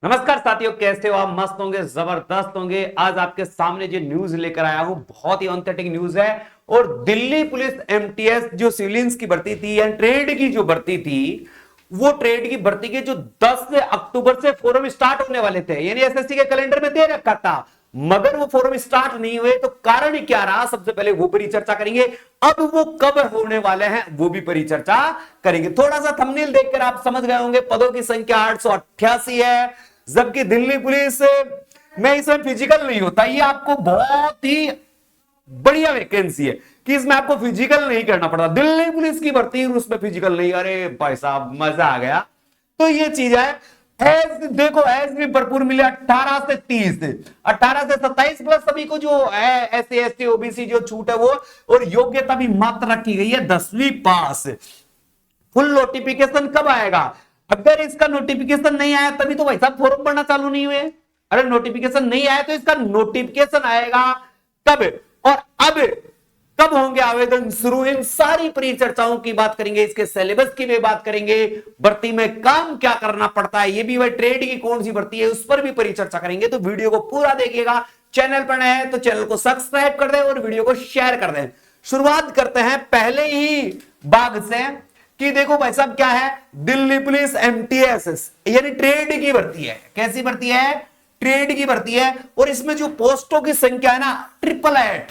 नमस्कार साथियों, कैसे हो आप? मस्त होंगे, जबरदस्त होंगे। आज आपके सामने जो न्यूज लेकर आया हूं बहुत ही ऑथेंटिक न्यूज है। और दिल्ली पुलिस एमटीएस जो सिविलियंस की भर्ती थी या ट्रेड की जो भर्ती थी, वो ट्रेड की भर्ती के जो 10 अक्टूबर से फोरम स्टार्ट होने वाले थे, यानी एसएससी के कैलेंडर में दे रखा था, मगर वो फोरम स्टार्ट नहीं हुए। तो कारण क्या रहा, सबसे पहले वो परिचर्चा करेंगे। अब वो कब होने वाले हैं वो भी परिचर्चा करेंगे। थोड़ा सा थंबनेल देखकर आप समझ गए होंगे, पदों की संख्या 888 है, जबकि दिल्ली पुलिस में इसमें फिजिकल नहीं होता। ये आपको बहुत ही बढ़िया वैकेंसी है कि इसमें आपको फिजिकल नहीं करना पड़ता। दिल्ली पुलिस की भर्ती उसमें फिजिकल नहीं, अरे भाई साहब मजा आ गया। तो ये चीज है। एज देखो, एज भी भरपूर मिले 18 से 30, 18 से 27 प्लस सभी को जो एससी एसटी ओबीसी जो छूट है वो, और योग्यता भी मात्र रखी गई है 10वीं पास। फुल नोटिफिकेशन कब आएगा? अगर इसका नोटिफिकेशन नहीं आया तभी तो भाई साहब फॉर्म भरना चालू नहीं हुए। अरे नोटिफिकेशन नहीं आया तो इसका नोटिफिकेशन आएगा कब, और अब कब होंगे आवेदन शुरू? इन सारी परिचर्चाओं की बात करेंगे, इसके सिलेबस की भी बात करेंगे, भर्ती में काम क्या करना पड़ता है, ये भी भाई ट्रेड की कौन सी भर्ती है उस पर भी परिचर्चा करेंगे। तो वीडियो को पूरा देखिएगा। चैनल पर नए हैं तो चैनल को सब्सक्राइब कर दें और वीडियो को शेयर कर दें। शुरुआत करते हैं पहले ही भाग से कि देखो भाई साहब क्या है, दिल्ली पुलिस एमटीएस यानी ट्रेड की भर्ती है। कैसी भर्ती है? ट्रेड की भर्ती है। और इसमें जो पोस्टों की संख्या है ना, 888,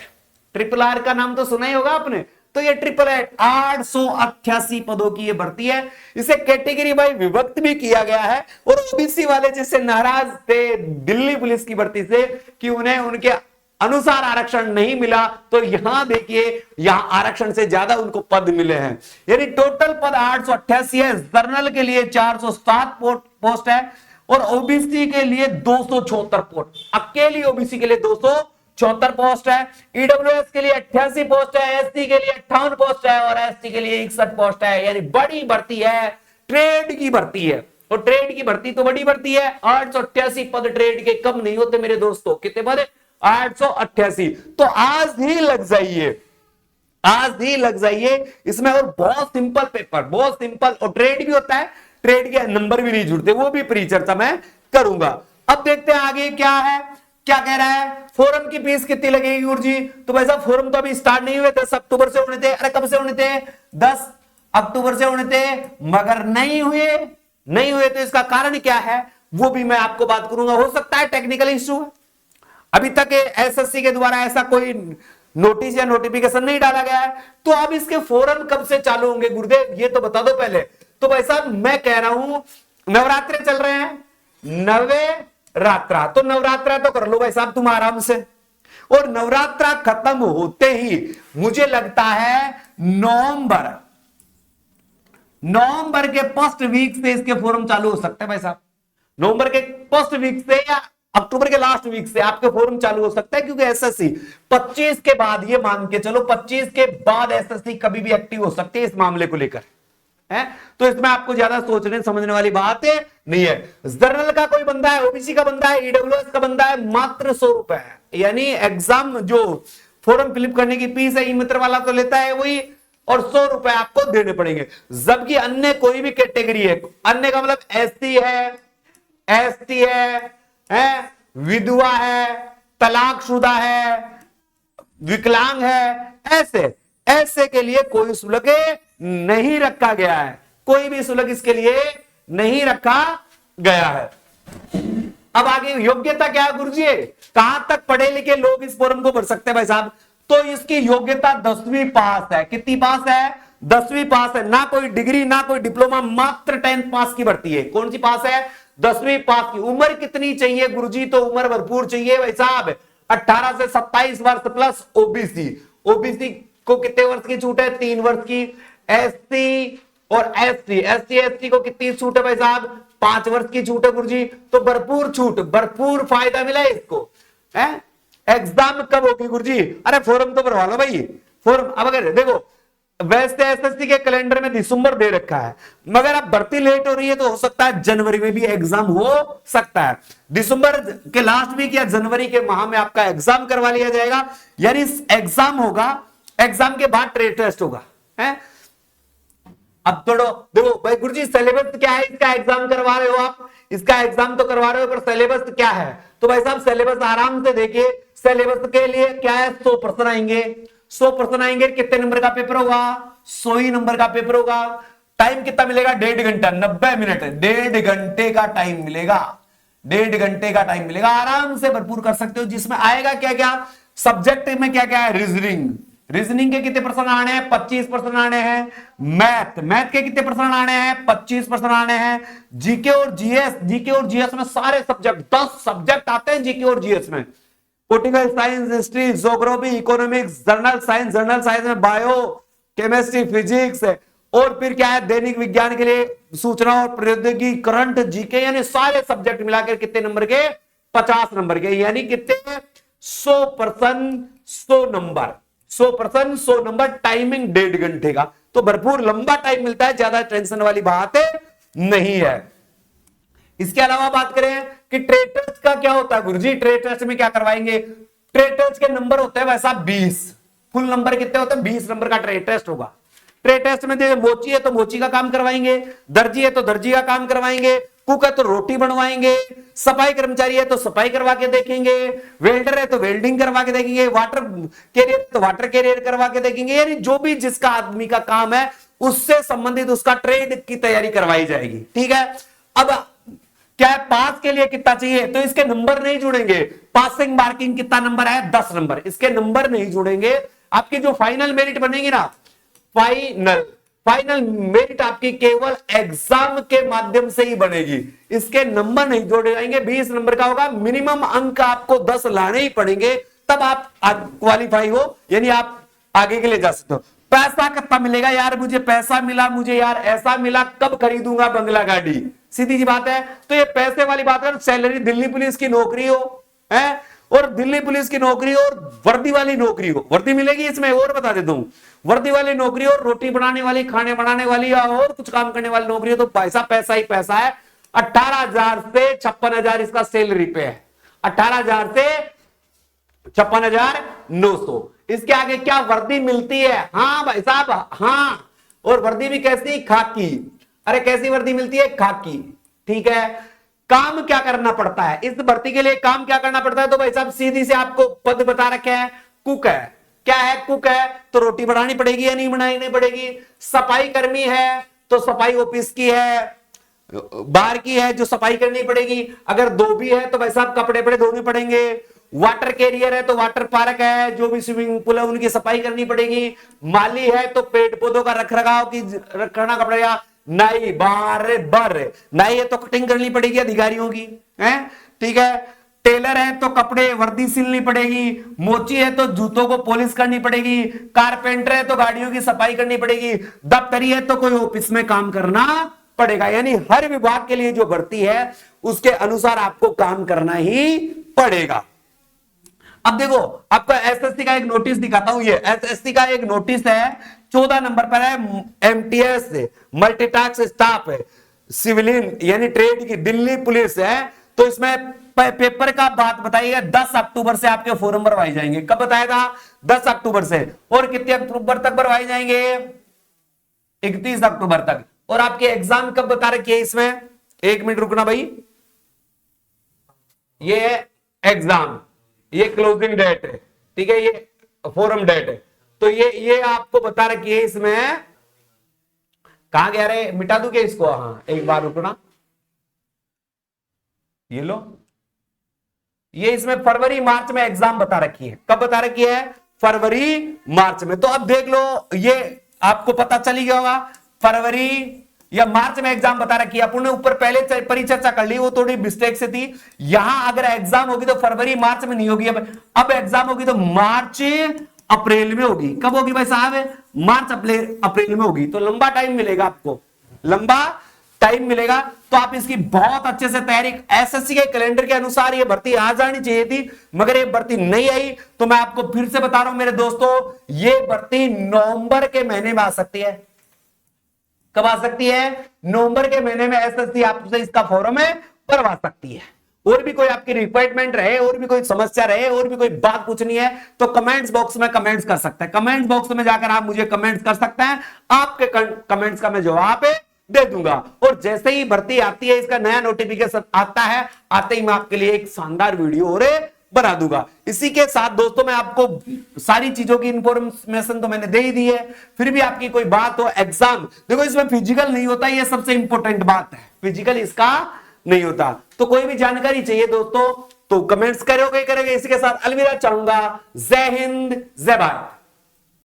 ट्रिपल आर का नाम तो सुना ही होगा आपने। तो ये 888 पदों की ये भर्ती है। इसे कैटेगरी बाय विभक्त भी किया गया है। और ओबीसी वाले जैसे नाराज थे दिल्ली पुलिस की भर्ती से कि उन्हें उनके अनुसार आरक्षण नहीं मिला, तो यहां देखिए, यहां आरक्षण से ज्यादा उनको पद मिले हैं। यानी टोटल पद 888 है। जनरल के लिए 407 पोस्ट है और ओबीसी के लिए 274 पोस्ट। अकेली ओबीसी के लिए 274 पोस्ट है। ईडब्ल्यूएस के लिए 88 पोस्ट है, एससी के लिए 58 पोस्ट है और एसटी के लिए 61 पोस्ट है। यानी बड़ी भर्ती है, ट्रेड की भर्ती है। और ट्रेड की भर्ती तो बड़ी भर्ती है। 888 पद ट्रेड के कम नहीं होते मेरे दोस्तों। कितने पद? 888। तो आज ही लग जाइए, आज ही लग जाइए इसमें। और बहुत सिंपल पेपर, बहुत सिंपल, और ट्रेड भी होता है, ट्रेड के नंबर भी नहीं जुड़ते, वो भी परिचर्चा मैं करूंगा। अब देखते हैं आगे क्या है, क्या कह रहा है। फोरम की फीस कितनी लगेगी गुरुजी? तो भाई साहब फोरम तो अभी स्टार्ट नहीं हुए, 10 अक्टूबर से होने थे। अरे कब से होने थे? 10 अक्टूबर से होने थे, मगर नहीं हुए। नहीं हुए तो इसका कारण क्या है वो भी मैं आपको बात करूंगा। हो सकता है टेक्निकल इश्यू है, अभी तक एसएससी के द्वारा ऐसा कोई नोटिस या नोटिफिकेशन नहीं डाला गया है। तो अब इसके फोरम कब से चालू होंगे गुरुदेव, ये तो बता दो पहले। तो भाई साहब मैं कह रहा हूं, नवरात्रे चल रहे हैं, नवरात्रा, तो नवरात्रा तो कर लो भाई साहब तुम आराम से। और नवरात्रा खत्म होते ही मुझे लगता है नवंबर के फर्स्ट वीक से इसके फोरम चालू हो सकते हैं भाई साहब। नवंबर के फर्स्ट वीक से या अक्टूबर के लास्ट वीक से आपके फोरम चालू हो सकता है, क्योंकि एसएससी 25 के बाद, ये मान के चलो 25 के बाद एसएससी कभी भी एक्टिव हो सकती है इस मामले को लेकर है। तो इसमें आपको ज्यादा सोचने समझने वाली बात नहीं है। जनरल का कोई बंदा है, ओबीसी का बंदा है, ईडब्ल्यूएस का बंदा है, मात्र 100 रुपए है। यानी एग्जाम जो फॉर्म फिलअप करने की फीस है, ई मित्र वाला तो लेता है वही, और 100 रुपए आपको देने पड़ेंगे। जबकि अन्य कोई भी कैटेगरी है, अन्य का मतलब एससी है, एसटी है, विधवा है, तलाकशुदा है, विकलांग है, ऐसे के लिए कोई शुल्क नहीं रखा गया है। कोई भी शुल्क इसके लिए नहीं रखा गया है। अब आगे योग्यता क्या है गुरुजी? कहां तक पढ़े लिखे लोग इस फॉर्म को भर सकते हैं भाई साहब? तो इसकी योग्यता 10वीं पास है। कितनी पास है? 10वीं पास है। ना कोई डिग्री ना कोई डिप्लोमा, मात्र 10th पास की भर्ती है। कौन सी पास है? 10वीं पास की। उम्र कितनी चाहिए गुरुजी? तो उम्र भरपूर चाहिए भाई साहब, 18 से 27 वर्ष प्लस ओबीसी। ओबीसी को कितने वर्ष की छूट है? 3 वर्ष की। एससी और एसटी को कितनी छूट है भाई साहब? 5 वर्ष की छूट है गुरुजी। तो भरपूर छूट, भरपूर फायदा मिला है इसको। एग्जाम कब होगी गुरुजी? अरे फॉर्म तो भरवा लो भाई, फॉर्म। अब अगर देखो, वैसे एसएससी के कैलेंडर में दिसंबर दे रखा है, मगर अब भर्ती लेट हो रही है तो हो सकता है जनवरी में भी एग्जाम हो सकता है। दिसंबर के लास्ट वीक या जनवरी के माह में आपका एग्जाम करवा लिया जाएगा। यानी एग्जाम होगा, एग्जाम के बाद ट्रेड टेस्ट होगा, है अब थोड़ा देखो भाई गुरुजी सिलेबस क्या है, इसका एग्जाम करवा रहे हो आप, इसका एग्जाम तो करवा रहे हो, पर सिलेबस क्या है? तो भाई साहब सिलेबस आराम से देखिए, सिलेबस के लिए क्या है, 100% आएंगे, 100% आएंगे। कितने नंबर का पेपर होगा? 100 ही नंबर का पेपर होगा। टाइम कितना मिलेगा? 1.5 घंटा, 90 मिनट, 1.5 घंटे का टाइम मिलेगा, 1.5 घंटे का टाइम मिलेगा, आराम से भरपूर कर सकते हो। जिसमें आएगा क्या क्या, सब्जेक्ट में क्या क्या है, रीजनिंग, रीजनिंग के कितने परसेंट आने हैं? 25% आने हैं। मैथ, मैथ के कितने परसेंट आने हैं? 25% आने हैं। जीके और जीएस, जीके और जीएस में सारे सब्जेक्ट, 10 सब्जेक्ट आते हैं जीके और जीएस में। Political science, history, geography, economics, general science में बायो, केमिस्ट्री, फिजिक्स, और फिर क्या है, दैनिक विज्ञान के लिए सूचना और प्रौद्योगिकी, करंट, जीके, यानी सारे सब्जेक्ट मिलाकर कितने नंबर के? 50 नंबर के, यानी कितने? 100%, 100 नंबर, 100% 100 नंबर, टाइमिंग 1.5 घंटे का, तो भरपूर लंबा टाइम मिलता है, ज्यादा टेंशन वाली बात नहीं है। इसके अलावा बात करें कि ट्रेड टेस्ट का क्या होता है गुरुजी, ट्रेड टेस्ट में क्या करवाएंगे? ट्रेड टेस्ट के नंबर होते हैं वैसा 20, फुल नंबर कितने होते हैं? 20 नंबर का ट्रेड टेस्ट होगा। ट्रेड टेस्ट में जैसे मोची है तो मोची का काम करवाएंगे, दर्जी है तो दर्जी का काम करवाएंगे, कुक है तो रोटी बनवाएंगे, सफाई कर्मचारी है तो सफाई करवा के देखेंगे, वेल्डर है तो वेल्डिंग करवा के देखेंगे, वाटर कैरियर तो वाटर कैरियर करवा के देखेंगे, यानी जो भी जिसका आदमी का काम है उससे संबंधित उसका ट्रेड की तैयारी करवाई जाएगी। ठीक है, अब क्या है, पास के लिए कितना चाहिए? तो इसके नंबर नहीं जुड़ेंगे, पासिंग मार्किंग कितना नंबर है? 10 नंबर, इसके नंबर नहीं जुड़ेंगे। आपकी जो फाइनल मेरिट बनेगी ना, फाइनल मेरिट आपकी केवल एग्जाम के माध्यम से ही बनेगी, इसके नंबर नहीं जोड़े जाएंगे। 20 नंबर का होगा, मिनिमम अंक आपको 10 लाने ही पड़ेंगे, तब आप क्वालिफाई हो, यानी आप आगे के लिए जा सकते हो। पैसा कितना मिलेगा? यार मुझे पैसा मिला, मुझे यार ऐसा मिला, कब खरीदूंगा बंगला गाड़ी, सीधी सी बात है। तो ये पैसे वाली बात है। सैलरी, दिल्ली पुलिस की नौकरी हो है, और दिल्ली पुलिस की नौकरी और वर्दी वाली नौकरी हो, वर्दी मिलेगी इसमें, और बता देता हूं, वर्दी वाली नौकरी और रोटी बनाने वाली, खाने बनाने वाली और कुछ काम करने वाली नौकरी हो, तो पैसा ही पैसा है। 18,000 से 56,000 इसका सैलरी पे है, 18,000 से 56,900। इसके आगे क्या वर्दी मिलती है? हाँ भाई साहब, हाँ, और वर्दी भी कैसी? खाकी। अरे कैसी वर्दी मिलती है? खाकी। ठीक है, काम क्या करना पड़ता है इस भर्ती के लिए? काम क्या करना पड़ता है? तो भाई साहब सीधी से आपको पद बता रखे हैं, कुक है। क्या है? कुक है तो रोटी बनानी पड़ेगी या नहीं बनानी पड़ेगी? सफाई कर्मी है तो सफाई ऑफिस की है, बाहर की है, जो सफाई करनी पड़ेगी। अगर धोबी है तो भाई साहब कपड़े बड़े धोने पड़ेंगे। वाटर कैरियर है तो वाटर पार्क है, जो भी स्विमिंग पूल है उनकी सफाई करनी पड़ेगी। माली है तो पेड़ पौधों का रखरखाव की करना पड़ेगा। नाई, बार नाई है तो कटिंग करनी पड़ेगी अधिकारियों की, है ठीक है। टेलर है तो कपड़े वर्दी सिलनी पड़ेगी। मोची है तो जूतों को पॉलिश करनी पड़ेगी। कारपेंटर है तो गाड़ियों की सफाई करनी पड़ेगी। दफ्तरी है तो कोई ऑफिस में काम करना पड़ेगा। यानी हर विभाग के लिए जो भर्ती है उसके अनुसार आपको काम करना ही पड़ेगा। अब देखो आपका एसएससी का एक नोटिस दिखाता हूं। ये एसएससी का एक नोटिस है, 14 नंबर पर है, एमटीएस मल्टीटास्क स्टाफ है, सिविलियन यानी ट्रेड की दिल्ली पुलिस है। तो इसमें पेपर का बात बताइएगा, 10 अक्टूबर से आपके फॉर्म भरवाए जाएंगे। कब बताया था? 10 अक्टूबर से। और कितने अक्टूबर तक भरवाए जाएंगे? 31 अक्टूबर तक। और आपके एग्जाम कब बता रखिए इसमें? एक मिनट रुकना भाई, ये एग्जाम, ये क्लोजिंग डेट है, ठीक है, ये फॉरम डेट है। तो ये आपको बता रखी है इसमें। कहां गया रे, मिटा दूं क्या इसको? हाँ एक बार रुकना, ये लो, ये इसमें फरवरी मार्च में एग्जाम बता रखी है। कब बता रखी है? फरवरी मार्च में। तो अब देख लो, ये आपको पता चली गया होगा, फरवरी या मार्च में एग्जाम बता रखी है। अपन ने ऊपर पहले परिचर्चा कर ली, वो थोड़ी मिस्टेक से थी। यहां अगर एग्जाम होगी तो फरवरी मार्च में नहीं होगी, अब एग्जाम होगी तो मार्च अप्रैल में होगी। कब होगी भाई साहब? मार्च अप्रैल में होगी। तो लंबा टाइम मिलेगा आपको, लंबा टाइम मिलेगा। तो आप इसकी बहुत अच्छे से तैयारी, एसएससी के कैलेंडर के अनुसार ये भर्ती आ जानी चाहिए थी, मगर ये भर्ती नहीं आई। तो मैं आपको फिर से बता रहा हूं मेरे दोस्तों, ये भर्ती नवंबर के महीने में आ सकती है। कब आ सकती है? नवंबर के महीने में एसएससी आपसे इसका फॉर्म है भरवा सकती है। और भी कोई आपकी रिक्वायरमेंट रहे, और भी कोई समस्या रहे, और भी कोई बात पूछनी है, तो कमेंट्स बॉक्स में कमेंट्स कर सकते हैं। कमेंट्स बॉक्स में जाकर आप मुझे कमेंट्स कर सकते हैं, आपके कमेंट्स का मैं जवाब दे दूंगा। और जैसे ही भर्ती आती है, इसका नया नोटिफिकेशन आता है, आते ही मैं आपके लिए एक शानदार वीडियो और बना दूंगा। इसी के साथ दोस्तों, मैं आपको सारी चीजों की इंफॉर्मेशन तो मैंने दे ही दी है, फिर भी आपकी कोई बात हो, एग्जाम देखो इसमें फिजिकल नहीं होता, ये सबसे इंपॉर्टेंट बात है, फिजिकल इसका नहीं होता। तो कोई भी जानकारी चाहिए दोस्तों तो कमेंट्स करोगे करेंगे। इसी के साथ अलविदा चाहूंगा। जय हिंद, जय भारत।